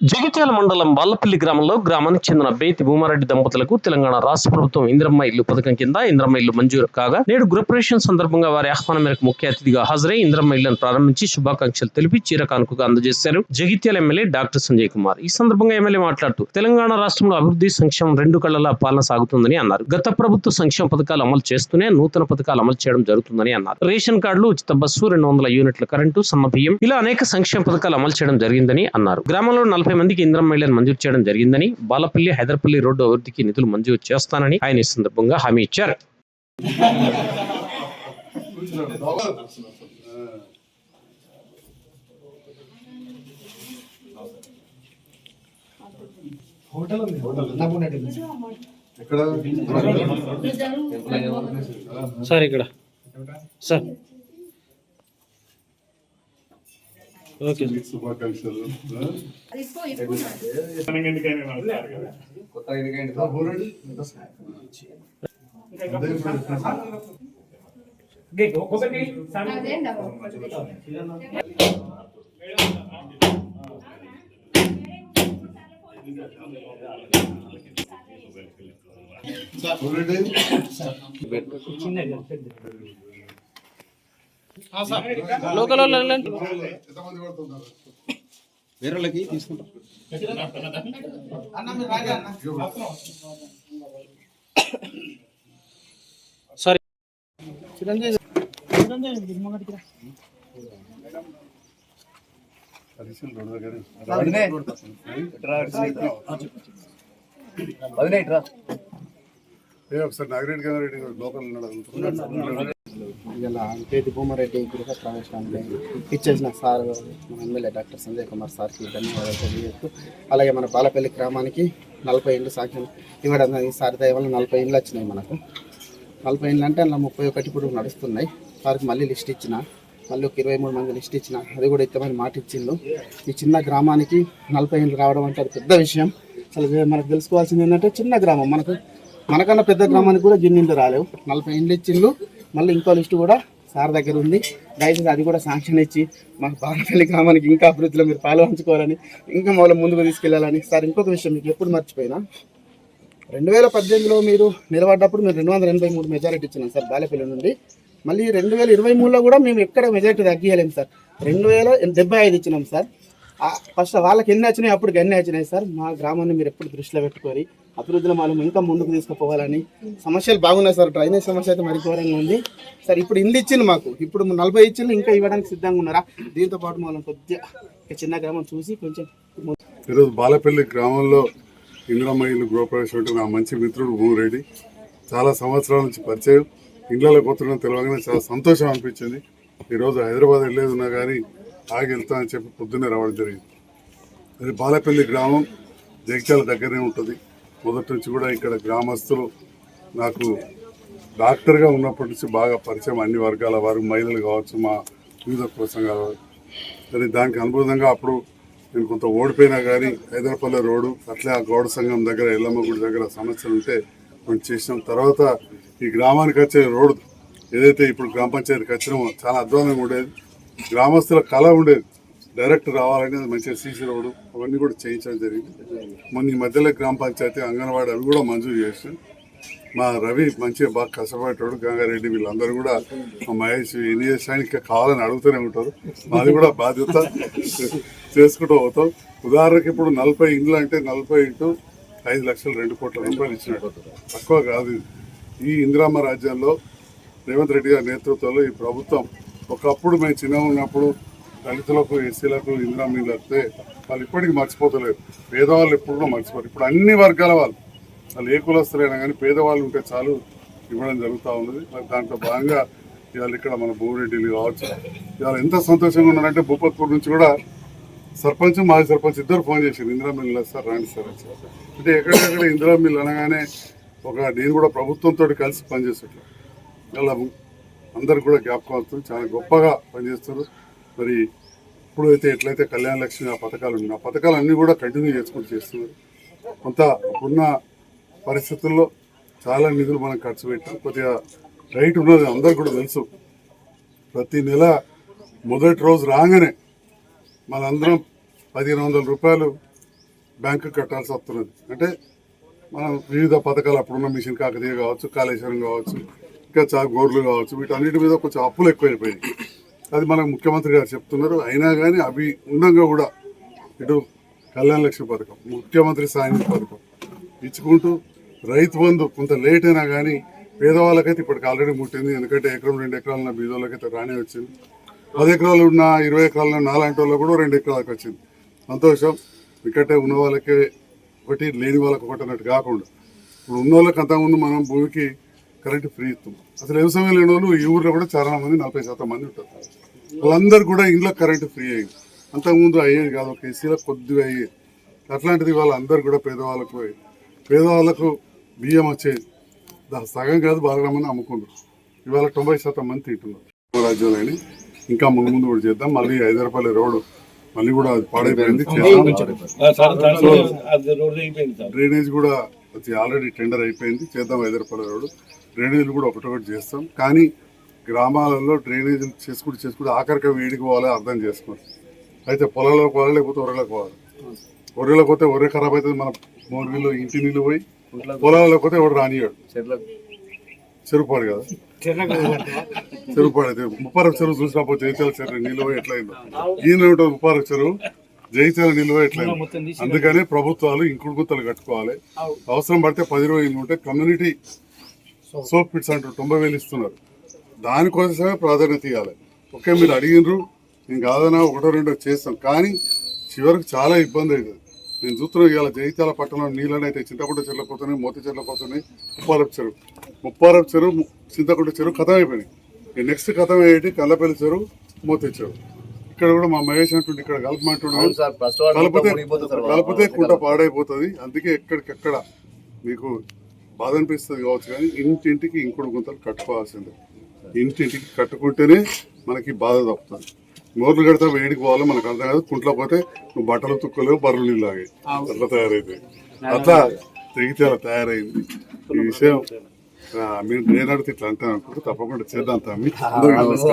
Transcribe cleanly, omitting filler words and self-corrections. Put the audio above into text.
జగిత్యాల మండలం బాలపల్లి గ్రామంలో గ్రామానికి చెందిన బేతి భూమారెడ్డి దంపతులకు తెలంగాణ రాష్ట్ర ప్రభుత్వం ఇంద్రమ్మ ఇల్లు పథకం కింద ఇంద్రమ్మ ఇల్లు మంజూరు కాగా నేడు గృహప్రవేశం సందర్భంగా వారి ఆహ్వానం మేరకు ముఖ్య అతిథిగా హాజరై ఇంద్రమ్మ ఇళ్లను ప్రారంభించి శుభాకాంక్షలు తెలిపి చీర కానుకగా అందజేశారు జగిత్యాల ఎమ్మెల్యే డాక్టర్ సంజయ్ కుమార్. ఈ సందర్భంగా ఎమ్మెల్యే మాట్లాడుతూ తెలంగాణ రాష్ట్రంలో అభివృద్ధి సంక్షేమం రెండు కళ్లలా పాలన సాగుతుందని అన్నారు. గత ప్రభుత్వ సంక్షేమ పథకాలు అమలు చేస్తూనే నూతన పథకాలు అమలు చేయడం జరుగుతుందని అన్నారు. రేషన్ కార్డులు, ఉచిత బస్సు, 200 యూనిట్ల కరెంటు, సన్న బియ్యం ఇలా అనేక సంక్షేమ పథకాలు అమలు చేయడం జరిగిందని అన్నారు. గ్రామంలో 40 మందికి ఇంద్రమ్మ మంజూరు చేయడం జరిగిందని, బాలపల్లి హైదర్పల్లి రోడ్డు అభివృద్ధికి నిధులు మంజూరు చేస్తానని ఆయన ఈ సందర్భంగా హామీ ఇచ్చారు. సార్ ఇక్కడ సార్ ఓకే శుభాకాంక్షలు. లోకల్ వేరేళ్ళకి తీసుకుంటాం. సారీ ఒకసారి నాగిరెడ్డి గారెడ్డి లోకల్ ఇలా పేతి భూమారెడ్డి గృహ ప్రవేశాన్ని ఇచ్చేసిన సార్ మన ఎమ్మెల్యే డాక్టర్ సంజయ్ కుమార్ సార్కి ధన్యవాదాలు తెలియజేస్తూ, అలాగే మన బాలపల్లి గ్రామానికి 40 ఇండ్లు సాక్ష్యం ఇవ్వడం సార్ దయవల్ల 40 ఇండ్లు వచ్చినాయి. మనకు 40 ఇండ్లు అంటే అలా 31 ఇప్పుడు నడుస్తున్నాయి. సార్కి మళ్ళీ లిస్ట్ ఇచ్చిన, మళ్ళీ ఒక 23 మంది లిస్ట్ ఇచ్చిన, అది కూడా ఇస్తామని మాట ఇచ్చిండు. ఈ చిన్న గ్రామానికి 40 ఇండ్లు రావడం అంటే అది పెద్ద విషయం. అసలు మనకు తెలుసుకోవాల్సింది ఏంటంటే చిన్న గ్రామం, మనకన్నా పెద్ద గ్రామానికి కూడా గిన్నెళ్ళు రాలేవు. 40 ఇండ్లు ఇచ్చిండు. మళ్ళీ ఇంకో లిస్టు కూడా సార్ దగ్గర ఉంది. దయచేసి అది కూడా శాంక్షన్ ఇచ్చి మాకు బాలపల్లి గ్రామానికి ఇంకా అభివృద్ధిలో మీరు పాల్పంచుకోవాలని, ఇంకా మొదలు ముందుకు తీసుకెళ్లాలని. సార్ ఇంకొక విషయం మీకు ఎప్పుడు మర్చిపోయినా, 2018లో మీరు నిలబడ్డప్పుడు మీరు 283 మెజారిటీ ఇచ్చినాం సార్ బాలపల్లి నుండి. మళ్ళీ 2023లో కూడా మేము ఎక్కడ మెజారిటీ తగ్గియలేము సార్. 2075 ఇచ్చినాం సార్. ఫస్ట్ వాళ్ళకి ఎన్ని వచ్చినాయి, అప్పుడు ఎన్ని వచ్చినాయి సార్. మా గ్రామాన్ని మీరు ఎప్పుడు దృష్టిలో పెట్టుకొని అభివృద్ధిలో మనం ఇంకా ముందుకు తీసుకుపోవాలని. సమస్యలు బాగున్నాయి సార్. డ్రైనేజ్ సమస్య అయితే మరి ఘోరంగా ఉంది సార్. ఇప్పుడు ఇల్లు ఇచ్చింది మాకు, ఇప్పుడు 40 ఇచ్చింది, ఇంకా ఇవ్వడానికి సిద్ధంగా ఉన్నారా? దీంతో పాటు మనం కొద్దిగా చిన్న గ్రామం చూసి కొంచెం ఈరోజు బాలపల్లి గ్రామంలో ఇంద్రమ్మ ఇల్లు గృహప్రవేశం అంటే నా మంచి మిత్రుడు భూమిరెడ్డి, చాలా సంవత్సరాల నుంచి పరిచయం. ఇండ్లలో కొత్తగా తెలియగానే చాలా సంతోషం అనిపించింది. ఈరోజు హైదరాబాద్ వెళ్ళేది ఉన్నా కానీ ఆగి వెళ్తానని చెప్పి పొద్దున్నే రావడం జరిగింది. అది బాలపల్లి గ్రామం జగిత్యాల దగ్గరనే ఉంటుంది. మొదటి నుంచి కూడా ఇక్కడ గ్రామస్తులు నాకు డాక్టర్గా ఉన్నప్పటి నుంచి బాగా పరిచయం, అన్ని వర్గాల వారు, మహిళలు కావచ్చు, మా వివిధ కుల సంఘాల వారు. కానీ దానికి అనుబంధంగా అప్పుడు నేను కొంత ఓడిపోయినా కానీ హైదరాబాద్ రోడ్డు, అట్లే ఆ గౌడ సంఘం దగ్గర, ఎల్లమ్మ గుడి దగ్గర సమస్యలు ఉంటే కొంచెం చేసినాం. తర్వాత ఈ గ్రామానికి వచ్చే రోడ్డు ఏదైతే ఇప్పుడు గ్రామ పంచాయతీకి వచ్చినామో చాలా అధ్వానంగా ఉండేది. గ్రామస్తుల కళ ఉండేది, డైరెక్ట్ రావాలని మంచిగా సీసీ రోడ్డు అవన్నీ కూడా చేయించడం జరిగింది. మొన్న ఈ మధ్యలో గ్రామ పంచాయతీ, అంగన్వాడీ అవి కూడా మంజూరు చేసి మా రవి మంచిగా బాగా కష్టపడేటోడు, గంగారెడ్డి వీళ్ళందరూ కూడా మా మహేష్ ఎన్ని చేసానికి కావాలని అడుగుతూనే ఉంటారు. మాది కూడా బాధ్యత చేసుకుంటూ పోతాం. ఉదాహరణకి ఇప్పుడు 40 ఇండ్లు అంటే 40 ఇంటూ 5 లక్షలు 2 కోట్ల రూపాయలు ఇచ్చినట్టు తక్కువ కాదు. ఈ ఇందిరామ్మ రాజ్యంలో రేవంత్ రెడ్డి గారి నేతృత్వంలో ఈ ప్రభుత్వం, ఒకప్పుడు మేము చిన్నగా ఉన్నప్పుడు దళితులకు, ఎస్సీలకు ఇందిరామ్మ ఇల్లు వస్తే వాళ్ళు ఇప్పటికీ మర్చిపోతలేరు. పేదవాళ్ళు ఎప్పుడు మర్చిపోరు. ఇప్పుడు అన్ని వర్గాల వాళ్ళు ఏ కులస్తులైనా కానీ పేదవాళ్ళు ఉంటే చాలు ఇవ్వడం జరుగుతూ ఉన్నది. మరి దాంట్లో భాగంగా ఇవాళ ఇక్కడ మన భూమిరెడ్డిలు కావచ్చు, ఇవాళ ఎంత సంతోషంగా ఉన్నారంటే భూపత్పూర్ నుంచి కూడా సర్పంచ్, మాజీ సర్పంచ్ ఇద్దరు ఫోన్ చేశారు, ఇందిరామ్మ ఇల్లు సార్ రండి సార్ అని. అంటే ఎక్కడెక్కడ ఇందిరామ్మ ఇల్లు అనగానే నేను కూడా ప్రభుత్వంతో కలిసి పనిచేసేట్లు ఇలా అందరు కూడా జ్ఞాపకం వస్తుంది. చాలా గొప్పగా పనిచేస్తారు. మరి ఇప్పుడు అయితే ఎట్లయితే కళ్యాణ లక్ష్మి ఆ పథకాలు ఉన్నాయి, ఆ పథకాలు అన్నీ కూడా కంటిన్యూ చేసుకుంటూ చేస్తున్నారు. కొంత ఉన్న పరిస్థితుల్లో చాలా నిధులు మనం ఖర్చు పెట్టాం. కొద్దిగా రైట్ ఉన్నది అందరు కూడా తెలుసు. ప్రతి నెల మొదటి రోజు రాగానే మనందరం 1500 రూపాయలు బ్యాంకు కట్టాల్సి వస్తున్నది. అంటే మనం వివిధ పథకాలు అప్పుడున్న మిషన్ కాకతీయ కావచ్చు, కాళేశ్వరం కావచ్చు, ఇంకా గోర్లు కావచ్చు, వీటన్నిటి మీద కొంచెం అప్పులు ఎక్కువైపోయాయి. అది మనకు ముఖ్యమంత్రి గారు చెప్తున్నారు. అయినా కానీ అవి ఉండగా కూడా ఇటు కళ్యాణ లక్ష్మి పథకం, ముఖ్యమంత్రి సాయం పథకం ఇచ్చుకుంటూ రైతు బంధు కొంత లేట్ అయినా కానీ పేదవాళ్ళకైతే ఇప్పటికి ఆల్రెడీ ముట్టింది. ఎందుకంటే ఎకరం 2 ఎకరాలు ఉన్న బీదోళ్ళకైతే రానే వచ్చింది. 10 ఎకరాలు ఉన్న 20 ఎకరాలు ఉన్న నాలాంటి వాళ్ళు కూడా 2 ఎకరాలకు వచ్చింది. సంతోషం. ఎందుకంటే ఉన్న వాళ్ళకే ఒకటి, లేని వాళ్ళకి ఒకటి అన్నట్టు కాకుండా ఇప్పుడు ఉన్న వాళ్ళకి అంతకుముందు మనం భూమికి కరెంట్ ఫ్రీ ఇస్తాం. అసలు వ్యవసాయం లేని వాళ్ళు ఈ ఊర్లో కూడా చాలా మంది 40% మంది ఉంటారు. వాళ్ళందరూ కూడా ఇంట్లో కరెంట్ ఫ్రీ అయ్యింది. అంతకుముందు అయ్యేది కాదు, ఒక ఏసీలో కొద్దిగా అయ్యేది. అట్లాంటిది వాళ్ళందరూ కూడా పేదవాళ్ళకు బియ్యం వచ్చేది. సగం కాదు బాగా మంది అమ్ముకుంటారు. ఇవాళ 90% మంది తింటున్నారు రాజ్యాలని. ఇంకా ముందు కూడా చేద్దాం. మళ్ళీ 5 రూపాయల రోడ్డు మళ్ళీ కూడా అది పాడైపోయింది. డ్రైనేజ్ కూడా ఆల్రెడీ టెండర్ అయిపోయింది. చేద్దాం 5 రూపాయల రోడ్డు. డ్రైనేజీలు కూడా ఒకటొకటి చేస్తాం. కానీ గ్రామాలలో డ్రైనేజీలు చేసుకుంటూ ఆఖరిగా వేడికి పోవాలి అర్థం చేసుకోవాలి. అయితే పొలాలకు పోవాలి, లేకపోతే ఒర్రెలకు పోవాలి. ఒర్రెలకు పోతే ఒర్రె ఖరాబ్ అవుతుంది. మన మోర్గిల్లో ఇంటి నీళ్ళు పోయి పొలాలకు పోతే ఎవడు రానియాడు. చెరుపాడు కదా, చెరుపాడు అయితే ముప్పారం చెరువు చూసినప్పుడు జైత్యాల చెరువు నీళ్ళు పోయి ఎట్లయిందో ఈయన ఉంటుంది. ముప్పారం చెరువు జైత్యాల నీళ్ళు పోయి ఎట్లయింది. అందుకనే ప్రభుత్వాలు ఇంకుడు గుంతలు కట్టుకోవాలి. అవసరం పడితే 10 రోజులు ఉంటే కమ్యూనిటీ సోప్ పిట్స్ అంటారు, 90,000 ఇస్తున్నారు. దానికోసమే ప్రాధాన్యత ఇవ్వాలి. ఓకే మీరు అడిగినరు, నేను కాదన్నా 1-2 చేస్తాం. కానీ చివరికి చాలా ఇబ్బంది అవుతుంది. నేను చూస్తున్నాను ఇవాళ జైత్యాల పట్టణంలో నీళ్ళని అయితే చింతకుంట చెరువులకు పోతున్నాయి, మోతి చెరువులకు పోతున్నాయి, ముప్పారపు చెరువు, చింతకుంట చెరువు కథం అయిపోయినాయి. నెక్స్ట్ కథం అయ్యేటి కల్లపల్లి చెరువు, మోతి చెరువు. ఇక్కడ కూడా మా మహేష్ అంటుండే ఇక్కడ కలపమంటున్నాడు. కలిపితే కుంట పాడైపోతుంది. అందుకే ఎక్కడికెక్కడ మీకు బాధ అనిపిస్తుంది కావచ్చు, కానీ ఇంటింటికి ఇంకుడు గుంతలు కట్టుకోవాల్సిందే. ఇంటింటికి కట్టుకుంటేనే మనకి బాధ తప్పుతుంది. మోర్లు కడితే వేడికి పోవాలి మనకు అర్థం కాదు. కుంట్లో పోతే నువ్వు బట్టలు తుక్కలేవు, బర్రెలు నీళ్ళాగే అట్లా తయారైంది. అట్లా తెగితే అలా తయారైంది. ఈ విషయం మీరు నేను అడిగితే ఇట్లా అంటే అనుకుంటే తప్పకుండా చేద్దాం తమ్మి.